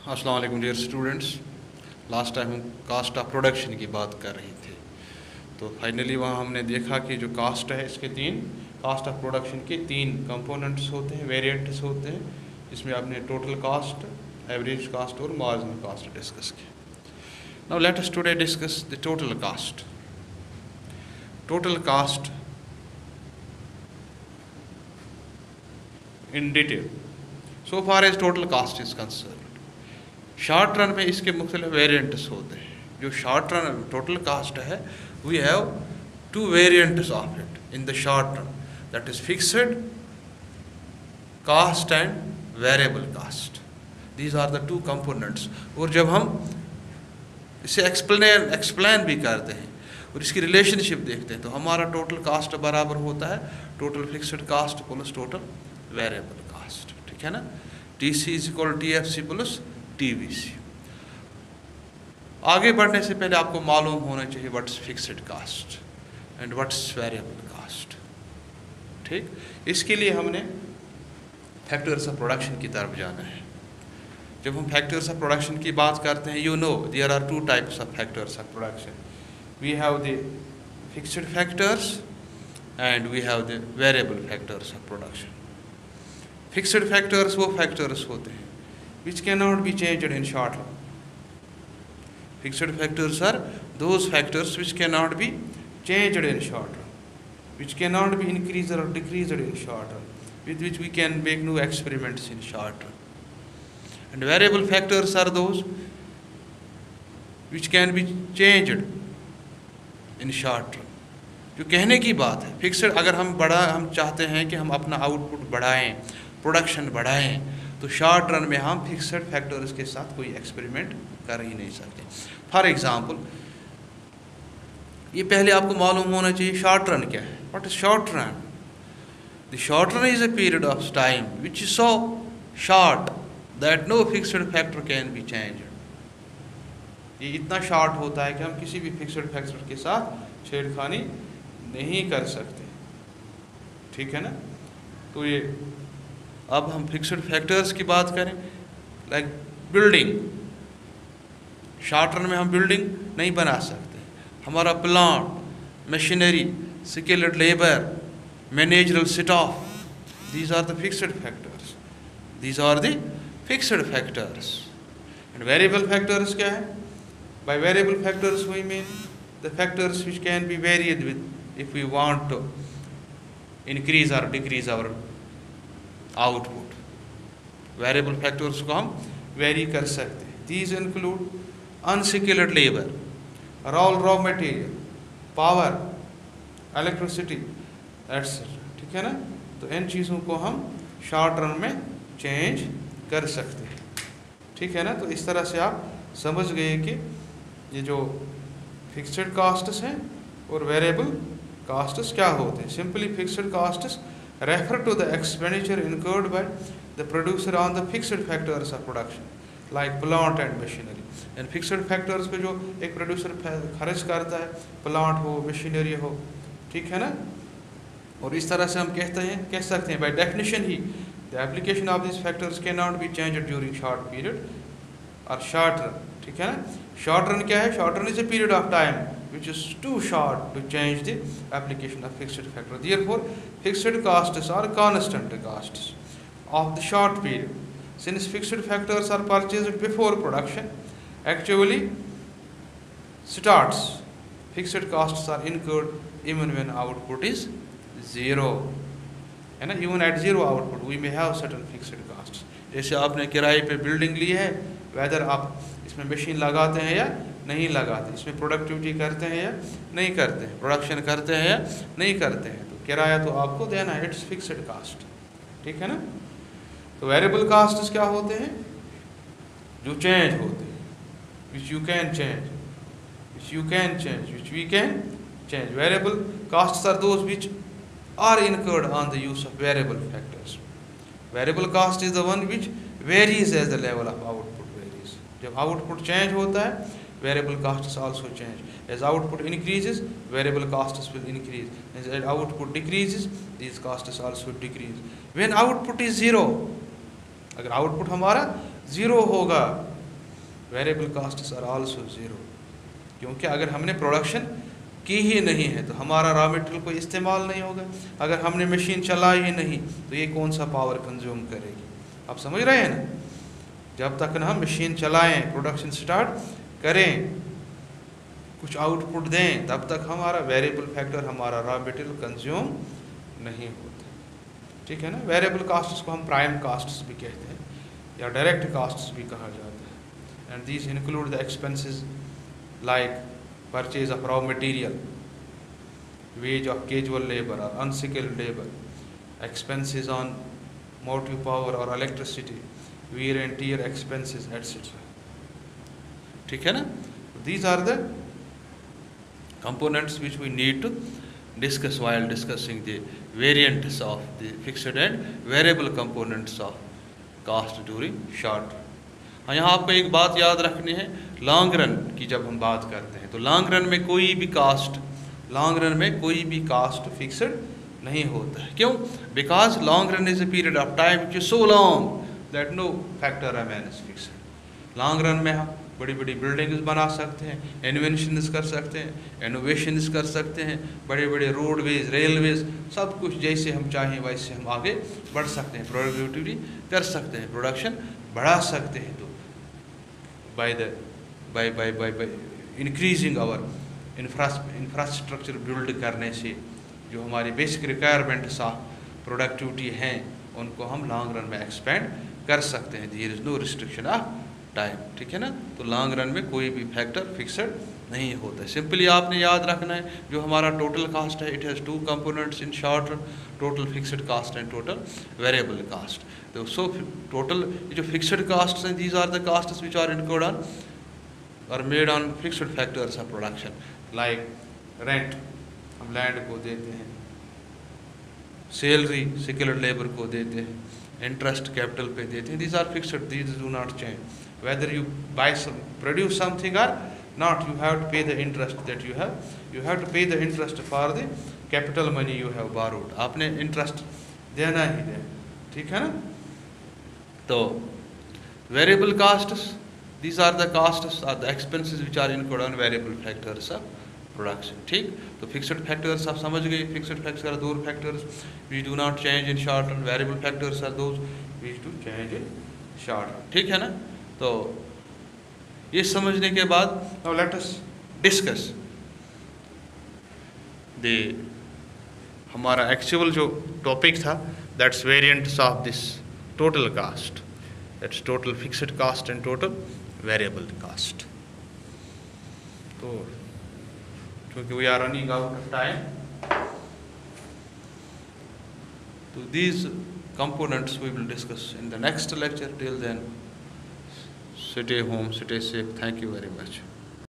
अस्सलाम वालेकुम dear students. Last time हम कास्ट ऑफ प्रोडक्शन की बात कर रहे थे, तो फाइनली वहाँ हमने देखा कि जो कास्ट है इसके कास्ट ऑफ प्रोडक्शन के तीन कंपोनेंट्स होते हैं, वेरिएंट्स होते हैं। इसमें आपने टोटल कास्ट, एवरेज कास्ट और मार्जिनल कास्ट डिस्कस किया। Now let us today discuss the total cost. Total cost in detail so far as total cost is concern. Short run में इसके मुख्तलिफ वेरिएंट्स होते हैं। जो शॉर्ट रन टोटल कास्ट है, we have two variants of it in the short run, that is fixed cost and variable cost. These are the two components. और जब हम इसे एक्सप्लेन भी करते हैं और इसकी रिलेशनशिप देखते हैं, तो हमारा टोटल कास्ट बराबर होता है total fixed cost plus total variable cost. ठीक है ना। TC is equal TFC plus TVC। आगे बढ़ने से पहले आपको मालूम होना चाहिए what's fixed cost and what's variable cost. ठीक, इसके लिए हमने फैक्टर्स ऑफ प्रोडक्शन की तरफ जाना है। जब हम फैक्टर्स ऑफ प्रोडक्शन की बात करते हैं, you know there are two types of factors of production. We have the fixed factors and we have the variable factors of production. Fixed factors वो फैक्टर्स होते हैं which cannot be changed in short run. Fixed factors are those factors which cannot be changed in short run, which cannot be increased or decreased in short run, with which we can make new experiments in short run. And variable factors are those which can be changed in short run. जो कहने की बात है, fixed अगर हम चाहते हैं कि हम अपना आउटपुट बढ़ाएं, प्रोडक्शन बढ़ाएं, तो शॉर्ट रन में हम फिक्स्ड फैक्टर्स के साथ कोई एक्सपेरिमेंट कर ही नहीं सकते। फॉर एग्जांपल, ये पहले आपको मालूम होना चाहिए शॉर्ट रन क्या है। What is short run? The short run is a period of time which is so short that no fixed factor can be changed. ये इतना शॉर्ट होता है कि हम किसी भी फिक्स्ड फैक्टर के साथ छेड़खानी नहीं कर सकते। ठीक है ना। तो ये अब हम फिक्स्ड फैक्टर्स की बात करें, लाइक बिल्डिंग। शॉर्ट रन में हम बिल्डिंग नहीं बना सकते। हमारा plant, machinery, skilled labour, managerial staff, these are the fixed factors. These are the fixed factors. And variable factors क्या है? By variable factors we mean the factors which can be varied with if we want to increase और decrease our output. Variable factors को हम vary कर सकते हैं। These include unskilled labour, raw material, power, electricity etcetera. ठीक है ना। तो इन चीज़ों को हम शॉर्ट रन में चेंज कर सकते हैं। ठीक है ना। तो इस तरह से आप समझ गए कि ये जो फिक्स्ड कास्ट्स हैं और वेरिएबल कास्ट्स क्या होते हैं। Simply fixed castes refer to the expenditure incurred by the producer on the fixed factors of production like plant and machinery. and fixed factors पे जो एक प्रोड्यूसर खर्च करता है, प्लांट हो, मशीनरी हो। ठीक है ना। और इस तरह से हम कह सकते हैं by definition he the application of these factors cannot be changed during short period or short run. ठीक है ना। शॉर्ट रन क्या है? Short run is a period of time which is too short to change the application of fixed factor. Therefore, fixed costs are constant costs of the short period. Since fixed factors are purchased before production actually starts, fixed costs are incurred even when output is zero. है ना। even at zero output we may have certain fixed costs. जैसे आपने किराए पे building ली है, weather आप इसमें machine लगाते हैं या नहीं लगाते, इसमें प्रोडक्टिविटी करते हैं या नहीं करते हैं, प्रोडक्शन करते हैं या नहीं करते हैं, तो किराया तो आपको देना है। It's fixed cost. ठीक है ना। तो वेरिएबल कास्ट क्या होते हैं? जो चेंज होते हैं, which you can change, which you can change, which we can change. Variable costs are those which are incurred on the use of variable factors. Variable cost is the one which varies as the level of output varies. जब output change होता है, variable costs also change. As output increases, variable costs will increase. As output decreases, these costs also decrease. When output is zero, अगर output हमारा zero होगा, variable costs are also zero, क्योंकि अगर हमने production की ही नहीं है तो हमारा रॉ मटेरियल कोई इस्तेमाल नहीं होगा। अगर हमने मशीन चलाई ही नहीं तो ये कौन सा पावर कंज्यूम करेगी। आप समझ रहे हैं ना, जब तक ना हम मशीन चलाएं, प्रोडक्शन स्टार्ट करें, कुछ आउटपुट दें, तब तक हमारा वेरिएबल फैक्टर, हमारा रॉ मटेरियल कंज्यूम नहीं होता। ठीक है ना। वेरिएबल कास्ट्स को हम प्राइम कास्ट्स भी कहते हैं या डायरेक्ट कास्ट्स भी कहा जाता है। And these include the expenses like purchase of raw material, wage of casual labor or unskilled labor, expenses on motive power or electricity, wear and tear expenses, etc. ठीक है ना। These are the components which we need to discuss while discussing the variants of the fixed and variable components of cost during short run. हाँ, यहाँ आपको एक बात याद रखनी है, लॉन्ग रन की जब हम बात करते हैं तो लॉन्ग रन में कोई भी कास्ट फिक्स्ड नहीं होता है। क्यों? Because long run is a period of time which is so long that no factor remains fixed. Long run में हम बड़ी बड़ी बिल्डिंग्स बना सकते हैं, इन्वेंशंस कर सकते हैं, इनोवेशंस कर सकते हैं, बड़े बड़े रोडवेज, रेलवेज, सब कुछ जैसे हम चाहें वैसे हम आगे बढ़ सकते हैं, प्रोडक्टिविटी कर सकते हैं, प्रोडक्शन बढ़ा सकते हैं। तो by increasing our infrastructure build करने से जो हमारी बेसिक रिक्वायरमेंट्स ऑफ प्रोडक्टिविटी हैं उनको हम लॉन्ग रन में एक्सपेंड कर सकते हैं। There is no restriction of time. ठीक है ना। तो लॉन्ग रन में कोई भी फैक्टर फिक्सड नहीं होता है। सिंपली आपने याद रखना है जो हमारा टोटल कास्ट है, it has two components in short run, total fixed cost and total variable cost. तो सो टोटल जो फिक्सड कास्ट हैं, these are the costs which are incurred on और made on fixed factors of production, like rent हम land को देते हैं, salary skilled labour को देते हैं, इंटरेस्ट कैपिटल पे देते हैं। These are fixed, these do not change whether you buy some produce something और not, you have to pay the interest that you have to pay the interest for the capital money you have borrowed। आपने interest देना ही देना। ठीक है ना। तो variable castes, these are the costs or the expenses which are incurred on variable factors of production। ठीक। तो fixed factors आप समझ गए, fixed factors are those factors which do not change in short run, variable factors are those which do change in short run। ठीक है ना। तो ये समझने के बाद now let us discuss the हमारा एक्चुअल जो टॉपिक था, that's variants of this total cost, that's total fixed cost and total variable cost. तो क्योंकि we are running out of time, तो these components we will discuss in the next lecture. Till then, stay home, stay safe. Thank you very much.